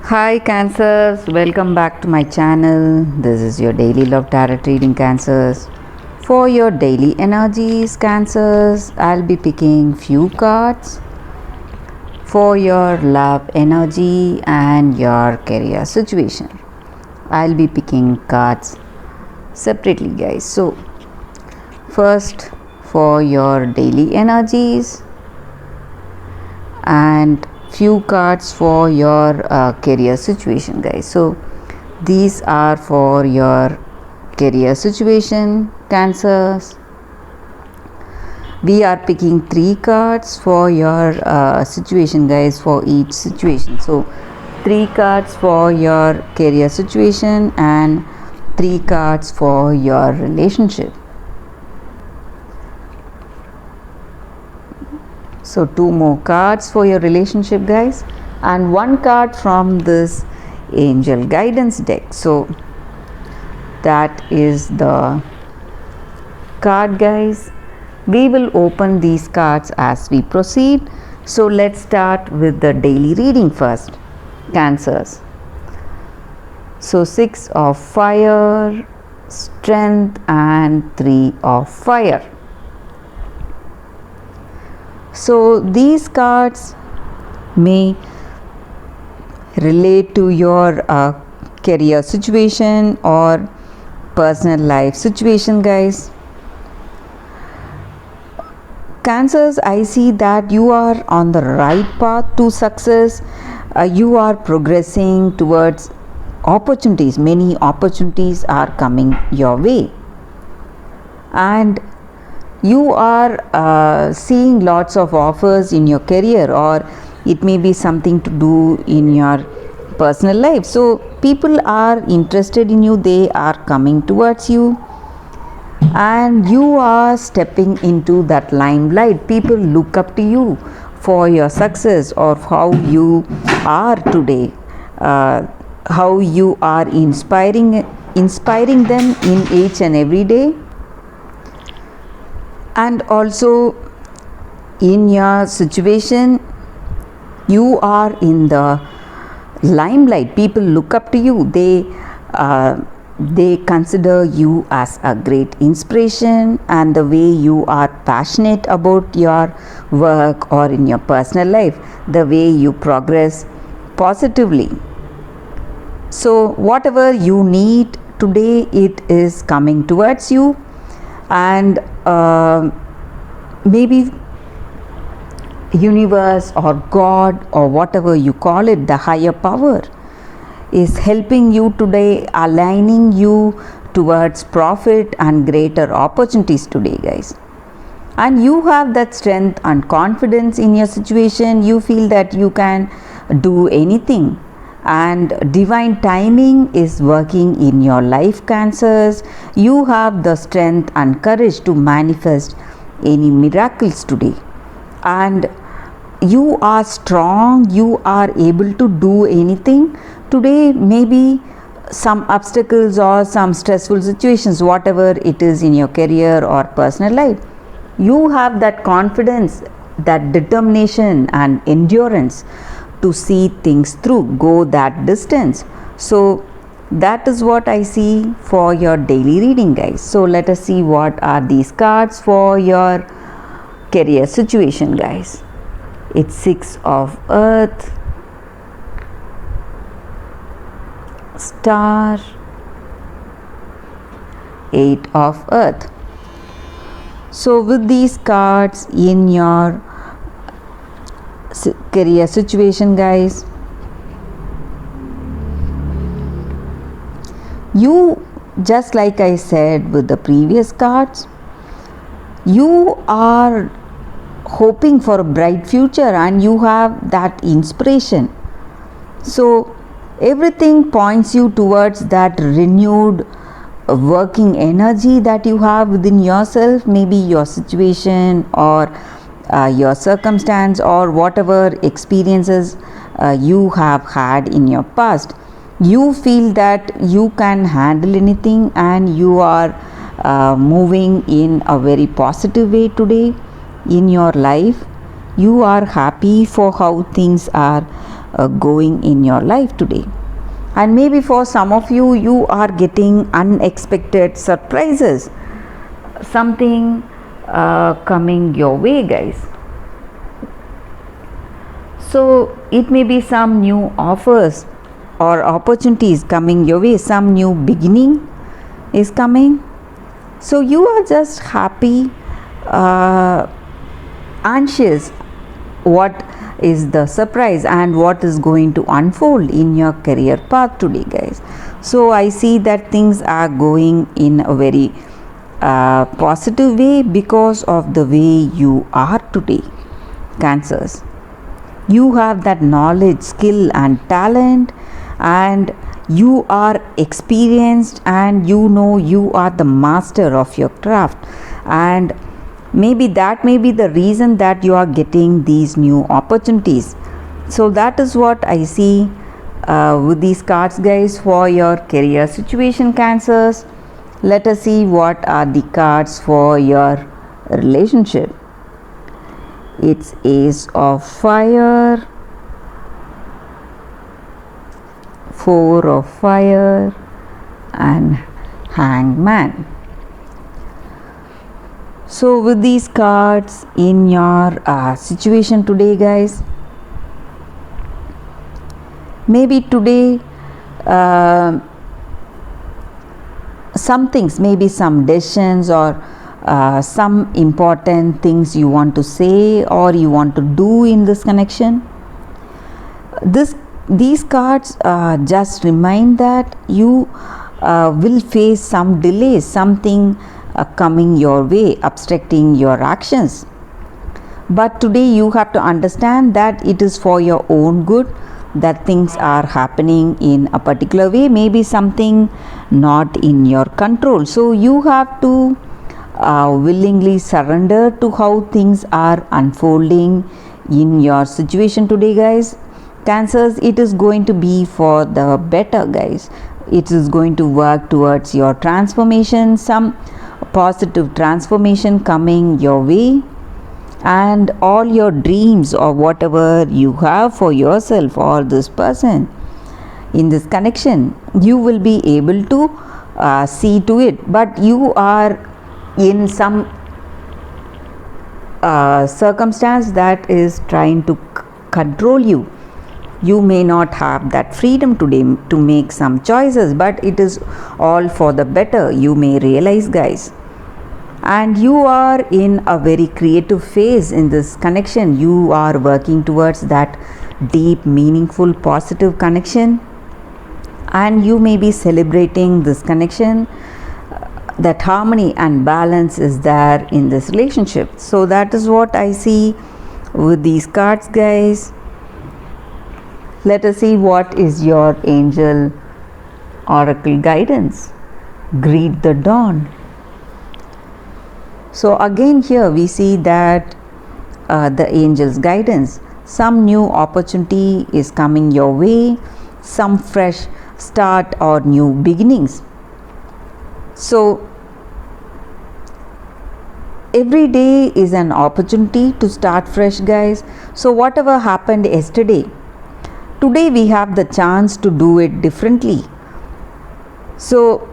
Hi Cancers, welcome back to my channel. This is your daily love tarot reading, Cancers. For your daily energies, Cancers, I'll be picking few cards for your love energy and your career situation. I'll be picking cards separately, guys. So, first for your daily energies and few cards for your career situation, guys. So these are for your career situation, Cancers. We are picking 3 cards for your situation, guys, for each situation. So 3 cards for your career situation and 3 cards for your relationship. So 2 more cards for your relationship, guys, and 1 card from this angel guidance deck. So that is the card, guys. We will open these cards as we proceed. So let's start with the daily reading first, Cancers. So 6 of fire, strength, and 3 of fire. So these cards may relate to your career situation or personal life situation, guys. Cancers, I see that you are on the right path to success. You are progressing towards opportunities. Many opportunities are coming your way. And you are seeing lots of offers in your career, or it may be something to do in your personal life. So people are interested in you, they are coming towards you, and you are stepping into that limelight. People look up to you for your success or how you are today, how you are inspiring them in each and every day. And also in your situation, you are in the limelight. People look up to you. They consider you as a great inspiration, and the way you are passionate about your work or in your personal life, the way you progress positively. So whatever you need today, it is coming towards you. And maybe universe or God or whatever you call it, the higher power is helping you today, aligning you towards profit and greater opportunities today, guys. And you have that strength and confidence in your situation. You feel that you can do anything, and divine timing is working in your life, Cancers. You have the strength and courage to manifest any miracles today, and you are strong. You are able to do anything today. Maybe some obstacles or some stressful situations, whatever it is in your career or personal life, you have that confidence, that determination and endurance to see things through, go that distance. So that is what I see for your daily reading, guys. So let us see what are these cards for your career situation, guys. It's 6 of earth, star, 8 of earth. So with these cards in your career situation, guys, you, just like I said with the previous cards, you are hoping for a bright future and you have that inspiration. So everything points you towards that renewed working energy that you have within yourself. Maybe your situation or your circumstance or whatever experiences you have had in your past, you feel that you can handle anything, and you are moving in a very positive way today in your life. You are happy for how things are going in your life today. And maybe for some of you, you are getting unexpected surprises, something coming your way, guys. So it may be some new offers or opportunities coming your way, some new beginning is coming. So you are just happy, anxious what is the surprise and what is going to unfold in your career path today, guys. So I see that things are going in a very positive way because of the way you are today, Cancers. You have that knowledge, skill and talent, and you are experienced, and you know you are the master of your craft, and maybe that may be the reason that you are getting these new opportunities. So that is what I see with these cards, guys, for your career situation, Cancers. Let us see what are the cards for your relationship. It's Ace of Fire, Four of Fire, and Hangman. So with these cards in your situation today, guys, maybe today some things, maybe some decisions or some important things you want to say or you want to do in this connection. These cards just remind that you will face some delays, something coming your way, obstructing your actions. But today you have to understand that it is for your own good that things are happening in a particular way, maybe something not in your control. So you have to willingly surrender to how things are unfolding in your situation today, guys. Cancers, it is going to be for the better, guys. It is going to work towards your transformation, some positive transformation coming your way, and all your dreams or whatever you have for yourself or this person in this connection, you will be able to see to it. But you are in some circumstance that is trying to control you. You may not have that freedom today to make some choices, but it is all for the better, you may realize, guys. And you are in a very creative phase in this connection. You are working towards that deep, meaningful, positive connection, and you may be celebrating this connection. That harmony and balance is there in this relationship. So that is what I see with these cards, guys. Let us see what is your angel oracle guidance. Greet the dawn. So again here we see that the angel's guidance, some new opportunity is coming your way, some fresh start or new beginnings. So every day is an opportunity to start fresh, guys. So whatever happened yesterday, today we have the chance to do it differently. So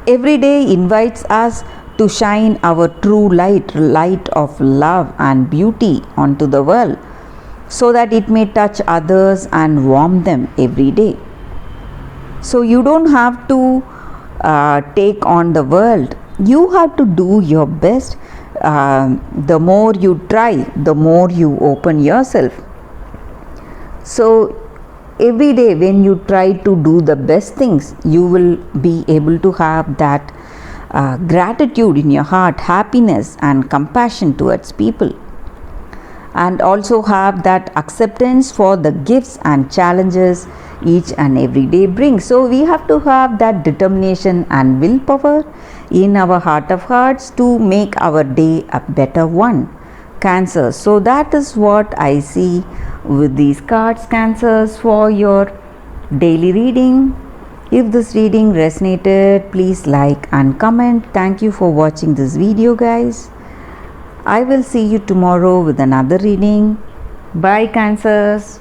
every day invites us to shine our true light of love and beauty onto the world, so that it may touch others and warm them every day. So you don't have to take on the world. You have to do your best. The more you try, the more you open yourself. So every day when you try to do the best things, you will be able to have that gratitude in your heart, happiness and compassion towards people, and also have that acceptance for the gifts and challenges each and every day brings. So we have to have that determination and willpower in our heart of hearts to make our day a better one, Cancer. So that is what I see with these cards, Cancers, for your daily reading. If this reading resonated, please like and comment. Thank you for watching this video, guys. I will see you tomorrow with another reading. Bye, Cancers.